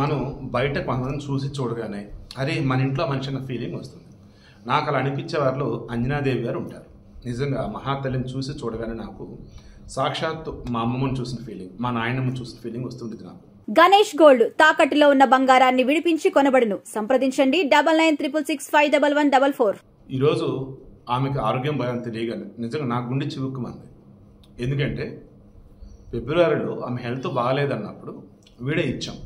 మనం బయట కొంతమందిని చూసి చూడగానే అరే మన ఇంట్లో మనిషి అన్న ఫీలింగ్ వస్తుంది. నాకు అలా అనిపించే వారిలో అంజనాదేవి గారు ఉంటారు. నిజంగా మహాతల్లిని చూసి చూడగానే నాకు సాక్షాత్తు మా అమ్మమ్మని చూసిన ఫీలింగ్, మా నాయనమ్మని చూసిన ఫీలింగ్ వస్తుంది నాకు. గణేష్ గోల్డ్ తాకట్టులో ఉన్న బంగారాన్ని విడిపించి కొనబడును. సంప్రదించండి 9966611144. ఈరోజు ఆమెకు ఆరోగ్యం భయం తెలియగానే నిజంగా నా గుండె చివుక్కుమంది. ఎందుకంటే ఫిబ్రవరిలో ఆమె హెల్త్ బాగాలేదన్నప్పుడు వీడే ఇచ్చాం.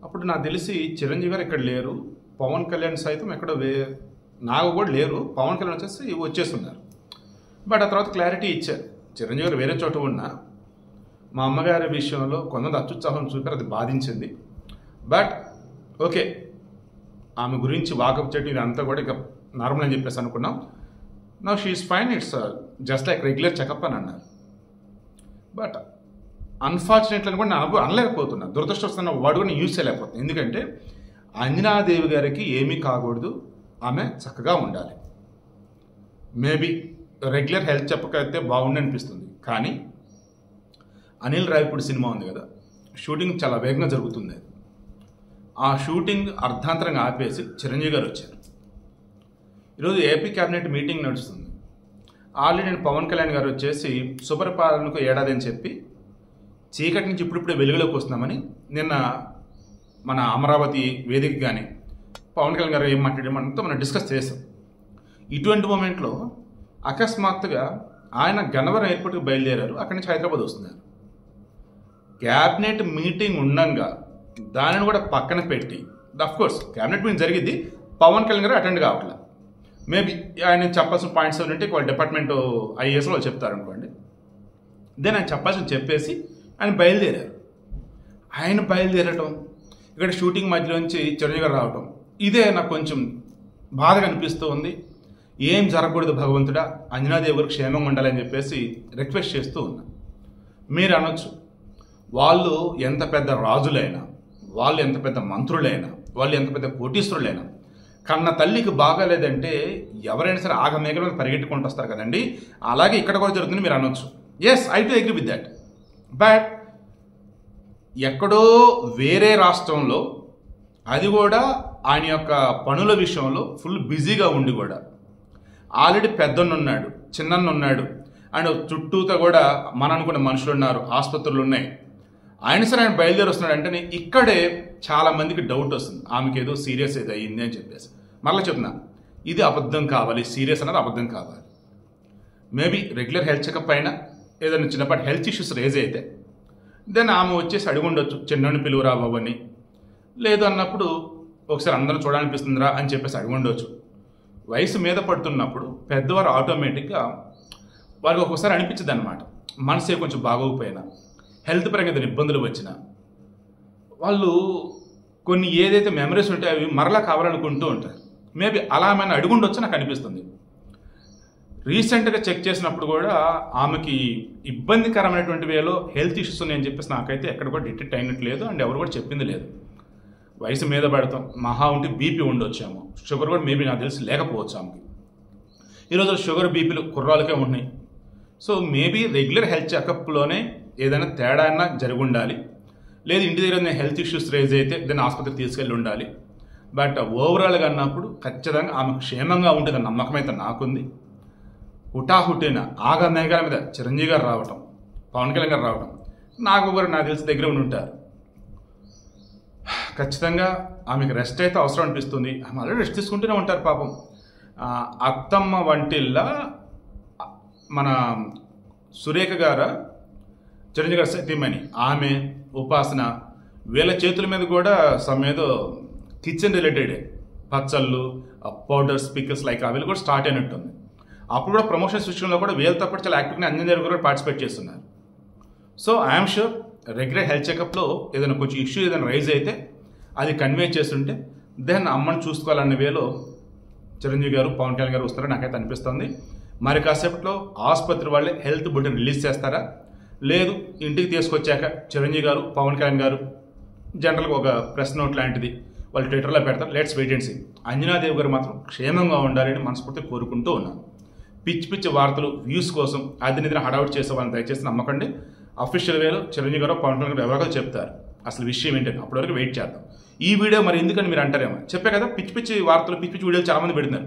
అప్పుడు నాకు తెలిసి చిరంజీవి గారు ఇక్కడ లేరు, పవన్ కళ్యాణ్ సైతం ఎక్కడ నాకు కూడా లేరు, పవన్ కళ్యాణ్ వచ్చేస్తున్నారు. బట్ ఆ తర్వాత క్లారిటీ ఇచ్చారు. చిరంజీవి గారు వేరే చోట ఉన్నా మా అమ్మగారి విషయంలో కొంతమంది అత్యుత్సాహం చూపారు, అది బాధించింది. బట్ ఓకే, ఆమె గురించి వాకప్ చేయడం ఇదంతా కూడా ఇక నార్మల్ అని చెప్పేసి అనుకున్నాం. Now she's fine, it's just like regular checkup అని అన్నారు. బట్ అన్ఫార్చునేట్లీ కూడా నేను అనలేకపోతున్నా, దురదృష్టవస్తున్న వాడు కూడా నేను యూజ్ చేయలేకపోతున్నాను. ఎందుకంటే అంజనాదేవి గారికి ఏమీ కాకూడదు, ఆమె చక్కగా ఉండాలి. మేబీ రెగ్యులర్ హెల్త్ చెకప్ అయితే బాగుండి అనిపిస్తుంది. కానీ అనిల్ రావిపూడి సినిమా ఉంది కదా, షూటింగ్ చాలా వేగంగా జరుగుతుంది. ఆ షూటింగ్ అర్ధాంతరంగా ఆపేసి చిరంజీవి గారు వచ్చారు. ఈరోజు ఏపీ క్యాబినెట్ మీటింగ్ నడుస్తుంది. ఆల్రెడీ నేను పవన్ కళ్యాణ్ గారు వచ్చేసి సుపరిపాలనకు ఏడాది అని చెప్పి చీకటి నుంచి ఇప్పుడిప్పుడే వెలుగులోకి వస్తున్నామని నిన్న మన అమరావతి వేదిక కానీ పవన్ కళ్యాణ్ గారు ఏం మాట్లాడమంతో మనం డిస్కస్ చేసాం. ఇటువంటి మూమెంట్లో అకస్మాత్తుగా ఆయన గన్నవరం ఎయిర్పోర్ట్కి బయలుదేరారు, అక్కడి నుంచి హైదరాబాద్ వస్తున్నారు. క్యాబినెట్ మీటింగ్ ఉండగా దానిని కూడా పక్కన పెట్టి, అఫ్కోర్స్ క్యాబినెట్ మీటింగ్ జరిగింది, పవన్ కళ్యాణ్ గారు అటెండ్ కావట్లేదు. మేబీ ఆయన చెప్పాల్సిన పాయింట్స్ ఏంటంటే వాళ్ళ డిపార్ట్మెంట్ ఐఏఎస్లో వాళ్ళు చెప్తారనుకోండి. దెన్ ఆయన చెప్పాల్సిన చెప్పేసి ఆయన బయలుదేరారు. ఆయన బయలుదేరటం, ఇక్కడ షూటింగ్ మధ్యలోంచి చిరంజీవి గారు రావటం, ఇదే నాకు కొంచెం బాధగా అనిపిస్తూ ఉంది. ఏం జరగకూడదు భగవంతుడా, అంజనాదేవి గారికి క్షేమంగా ఉండాలని చెప్పేసి రిక్వెస్ట్ చేస్తూ ఉన్నా. మీరు అనొచ్చు, వాళ్ళు ఎంత పెద్ద రాజులైనా, వాళ్ళు ఎంత పెద్ద మంత్రులైనా, వాళ్ళు ఎంత పెద్ద కోటీశ్వరులైనా, కన్న తల్లికి బాగాలేదంటే ఎవరైనా సరే ఆగమేఘల పరిగెట్టుకుంటూ వస్తారు కదండి. అలాగే ఇక్కడ కూడా జరుగుతుంది మీరు అనొచ్చు. Yes, I too agree with that. But ఎక్కడో వేరే రాష్ట్రంలో, అది కూడా ఆయన యొక్క పనుల విషయంలో ఫుల్ బిజీగా ఉండి కూడా ఆల్రెడీ పెద్దన్న ఉన్నాడు, చిన్నన్న ఉన్నాడు, అండ్ చుట్టూతో కూడా మన అనుకున్న మనుషులు ఉన్నారు, ఆసుపత్రులు ఉన్నాయి. ఆయన సరే ఆయన బయలుదేరి వస్తున్నాడు అంటే ఇక్కడే చాలా మందికి డౌట్ వస్తుంది, ఆమెకి ఏదో సీరియస్ ఏదో అయ్యింది అని చెప్పేసి. మరలా చెప్తున్నా, ఇది అబద్ధం కావాలి, సీరియస్ అన్నది అబద్ధం కావాలి. మేబీ రెగ్యులర్ హెల్త్ చెకప్ అయినా ఏదైనా చిన్నపాటి హెల్త్ ఇష్యూస్ రేజ్ అయితే దెన్ ఆమె వచ్చేసి అడుగుండొచ్చు, చిన్నోని పిలువురా బాబు అని. లేదు అన్నప్పుడు ఒకసారి అందరం చూడాలనిపిస్తుందిరా అని చెప్పేసి అడుగుండొచ్చు. వయసు మీద పడుతున్నప్పుడు పెద్దవారు ఆటోమేటిక్గా వారికి ఒక్కొక్కసారి అనిపించదు అనమాట, మనసే కొంచెం బాగోకపోయినా, హెల్త్ పరంగా ఏదైనా ఇబ్బందులు వచ్చినా వాళ్ళు కొన్ని ఏదైతే మెమరీస్ ఉంటాయో అవి మరలా కావాలనుకుంటూ ఉంటారు. మేబీ అలా ఏమైనా అడుగుండొచ్చు నాకు అనిపిస్తుంది. రీసెంట్గా చెక్ చేసినప్పుడు కూడా ఆమెకి ఇబ్బందికరమైనటువంటి వేలో హెల్త్ ఇష్యూస్ ఉన్నాయని చెప్పేసి నాకైతే ఎక్కడ కూడా డిటెక్ట్ అయినట్లేదు, అండ్ ఎవరు కూడా చెప్పింది లేదు. వయసు మీద పడతాం, మహా ఉంటే బీపీ ఉండొచ్చాము, షుగర్ కూడా మేబీ నాకు తెలిసి లేకపోవచ్చు ఆమెకి. ఈరోజు షుగర్ బీపీలు కుర్రాలకే ఉన్నాయి. సో మేబీ రెగ్యులర్ హెల్త్ చెకప్లోనే ఏదైనా తేడా అయినా జరిగి ఉండాలి. లేదు ఇంటి దగ్గర హెల్త్ ఇష్యూస్ రేజ్ అయితే దాన్ని ఆసుపత్రికి తీసుకెళ్ళి ఉండాలి. బట్ ఓవరాల్గా అన్నప్పుడు ఖచ్చితంగా ఆమె క్షేమంగా ఉంటుంది నమ్మకం అయితే నాకుంది. హుటాహుటిన ఆగమేఘాల మీద చిరంజీవి గారు రావటం, పవన్ కళ్యాణ్ గారు రావటం, నాకు కూడా నాకు తెలిసి దగ్గర ఉండి ఉంటారు. ఖచ్చితంగా ఆమెకు రెస్ట్ అయితే అవసరం అనిపిస్తుంది. ఆమె ఆల్రెడీ రెస్ట్ తీసుకుంటూనే ఉంటారు పాపం. అత్తమ్మ వంటిల్లా మన సురేఖ గారు, చిరంజీవి గారు సతీమణి, ఆమె ఉపాసన, వీళ్ళ చేతుల మీద కూడా ఏదో కిచెన్ రిలేటెడ్ పచ్చళ్ళు, పౌడర్స్, పికిల్స్ లైక్ అవి కూడా స్టార్ట్ అయినట్టుంది. అప్పుడు కూడా ప్రమోషన్స్ విషయంలో కూడా వీళ్ళతో పాటు చాలా యాక్టివ్గా అంజనాదేవి కూడా పార్టిసిపేట్ చేస్తున్నారు. So I'm sure regular health చెకప్లో ఏదైనా కొంచెం ఇష్యూ ఏదైనా రైజ్ అయితే అది కన్వే చేస్తుంటే దెన్ అమ్మని చూసుకోవాలన్న వేలో చిరంజీవి గారు, పవన్ కళ్యాణ్ గారు వస్తారని నాకైతే అనిపిస్తుంది. మరి కాసేపట్లో ఆసుపత్రి వాళ్ళే హెల్త్ బులెటిన్ రిలీజ్ చేస్తారా, లేదు ఇంటికి తీసుకొచ్చాక చిరంజీవి గారు, పవన్ కళ్యాణ్ గారు జనరల్గా ఒక ప్రెస్ నోట్ లాంటిది వాళ్ళు ట్విట్టర్లో పెడతారు. Let's wait and see. Anjana Devi గారు మాత్రం క్షేమంగా ఉండాలని మనస్ఫూర్తి కోరుకుంటూ ఉన్నాను. పిచ్చి పిచ్చి వార్తలు వ్యూస్ కోసం అది నిద్ర హడావుట్ చేసే వాళ్ళని దయచేసి నమ్మకండి. అఫీషియల్ వేలో చిరంజీవి గారు, పవన్ కళ్యాణ్ గారు ఎవరికో చెప్తారు అసలు విషయం ఏంటని. అప్పటివరకు వెయిట్ చేద్దాం. ఈ వీడియో మరి ఎందుకని మీరు అంటారేమో. చెప్పే కదా, పిచ్చి పిచ్చి వార్తలు, పిచ్చి పిచ్చి వీడియోలు చాలామంది పెడుతున్నారు.